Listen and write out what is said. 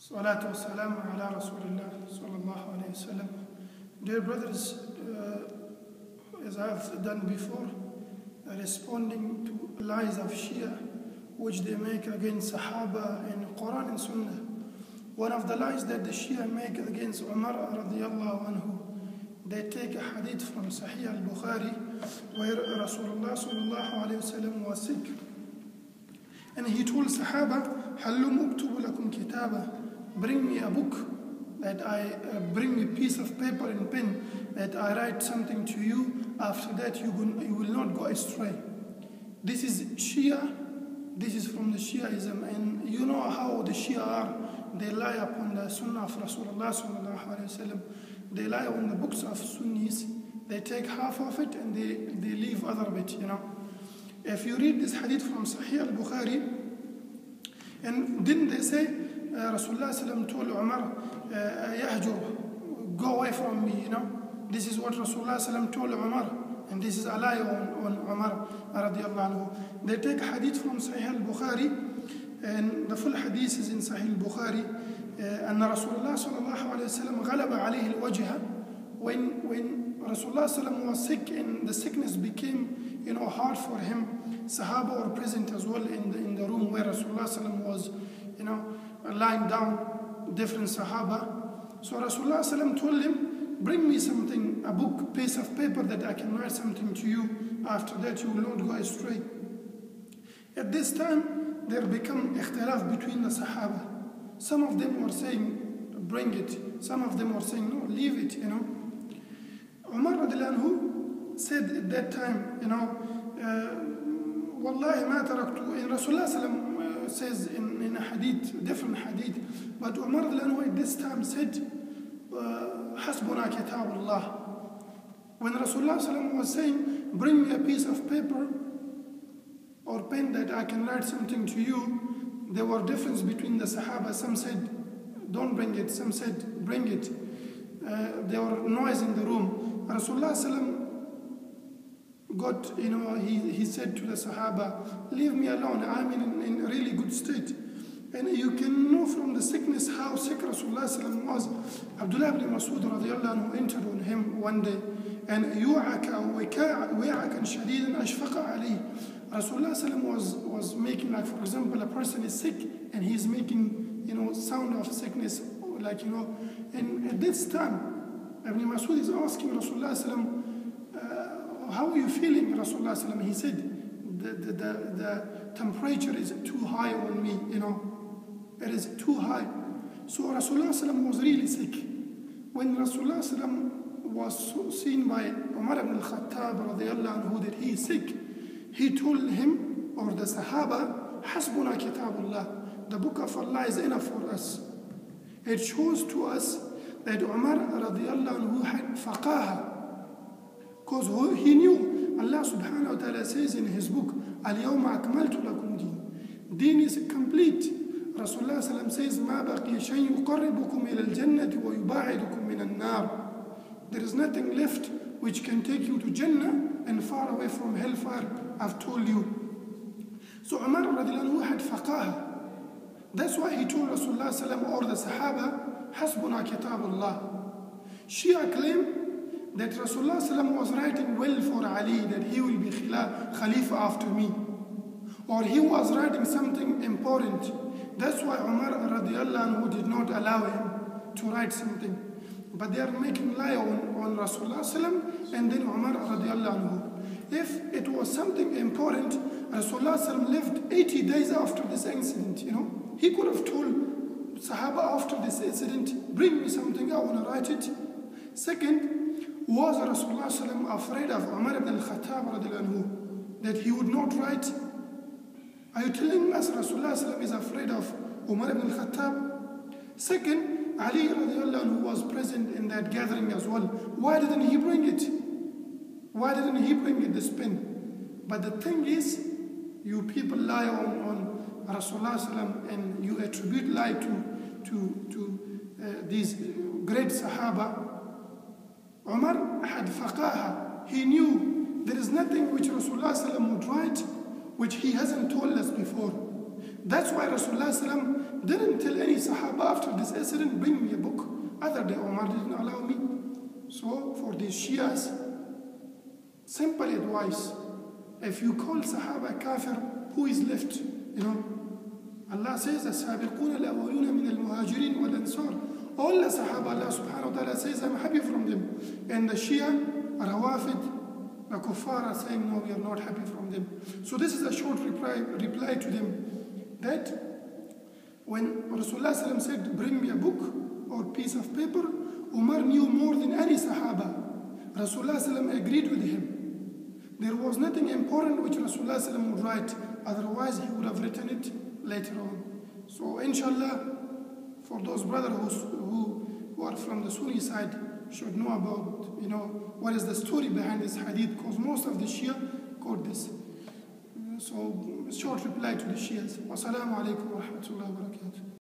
Salatu wassalamu ala Rasulillah sallallahu alayhi wasallam. Dear brothers, as I have done before, responding to lies of Shia which they make against Sahaba in Quran and Sunnah. One of the lies that the Shia make against Umar radiallahu anhu, they take a hadith from Sahih al-Bukhari where Rasulullah sallallahu alayhi wasallam was sick. And he told Sahaba, "Hallum uktubu lakum kitaba," bring me a book, that bring me a piece of paper and pen, that I write something to you. After that you will not go astray. This is Shia, this is from the Shiaism, and you know how the Shia are. They lie upon the Sunnah of Rasulullah sallallahu alaihi wasallam. They lie on the books of Sunnis. They take half of it and they leave other bit, you know. If you read this hadith from Sahih al-Bukhari, and didn't they say Rasulullah sallam told Umar, Yahjur, go away from me, you know. This is what Rasulullah sallam told Umar, and this is a lie on Umar radiallahu anhu. They take hadith from Sahih al-Bukhari, and the full hadith is in Sahih al-Bukhari. أن رسول الله صلى الله عليه وسلم غلب عليه الوجه. When Rasulullah sallam was sick and the sickness became, you know, hard for him, Sahaba were present as well in the room where Rasulullah sallam was, you know, lying down, different Sahaba. So Rasulullah sallam told him, bring me something, a book, piece of paper that I can write something to you. After that you will not go astray. At this time there become ikhtilaf between the Sahaba. Some of them were saying, bring it. Some of them were saying, no, leave it, you know. Umar radiallahu anhu said at that time, you know, Wallahi ma taraktu. And Rasulullah sallam says in a hadith, different hadith, but Umar radiallahu anhu at this time said, Hasbuna kitabullah. When Rasulullah sallam was saying, bring me a piece of paper or pen that I can write something to you, there were difference between the Sahaba. Some said, don't bring it. Some said, bring it. There were noise in the room. Rasulullah sallam got, you know, he said to the Sahaba, leave me alone. I'm in a really good state. And you can know from the sickness how sick Rasulullah sallam was. Abdullah ibn Mas'ud radiallahu anhu entered on him one day, and yu'aka wi'akan shadidan ashfaqa alayhi. Rasulullah sallam was making, like, for example, a person is sick and he's making, you know, sound of sickness, like, you know. And at this time, Ibn Mas'ud is asking Rasulullah sallam, how are you feeling, Rasulullah sallam? He said, the temperature is too high on me, you know. It is too high. So Rasulullah sallam was really sick. When Rasulullah sallam was seen by Umar ibn al-Khattab radiallahu anhu that he is sick, he told him, or the Sahaba, Hasbuna kitabullah. The book of Allah is enough for us. It shows to us that Umar radiallahu anhu had faqaha. Because he knew, Allah subhanahu wa ta'ala says in his book, Al-yawma akmaltu lakum deen. Deen is complete. Rasulullah sallam says, Ma baqiya shay'un yuqarribukum ila al-jannati wa yuba'idukum min an-nar. There is nothing left which can take you to Jannah and far away from hellfire, I've told you. So Umar radiallahu anhu had faqaha. That's why he told Rasulullah sallam or the Sahaba, Hasbuna kitabullah. Shia claim that Rasulullah sallam was writing well for Ali, that he will be Khalifa after me. Or he was writing something important. That's why Umar radiallahu anhu did not allow him to write something. But they are making lie on Rasulullah sallam and then Umar radiallahu anhu. If it was something important, Rasulullah sallam lived 80 days after this incident, you know. He could have told Sahaba after this incident, bring me something, I want to write it. Second, was Rasulullah sallam afraid of Umar ibn al-Khattab radiallahu anhu, that he would not write? Are you telling us Rasulullah sallam is afraid of Umar ibn al-Khattab? Second, Ali radiallahu anhu was present in that gathering as well. Why didn't he bring it? Why didn't he bring it, this pen? But the thing is, you people lie on Rasulullah sallam and you attribute lie to these great Sahaba. Umar had faqaha. He knew there is nothing which Rasulullah sallam would write which he hasn't told us before. That's why Rasulullah sallam didn't tell any Sahaba after this incident, bring me a book. Other day Omar didn't allow me. So for these Shias, simple advice, if you call Sahaba kafir, who is left? You know, Allah says, السابقون الأولون من المهاجرين والأنصار. All the Sahaba, Allah subhanahu wa ta'ala says, I'm happy from them. And the Shia, Rawafid, the Kuffar are saying, no, we are not happy from them. So this is a short reply to them. That when Rasulullah said, bring me a book or piece of paper, Umar knew more than any Sahaba. Rasulullah agreed with him. There was nothing important which Rasulullah would write, otherwise he would have written it later on. So inshallah, for those brothers who are from the Sunni side, should know about, you know, what is the story behind this hadith, because most of the Shia quote this. So short reply to the Shias. Wassalamu alaikum wa rahmatullahi wa barakatuh.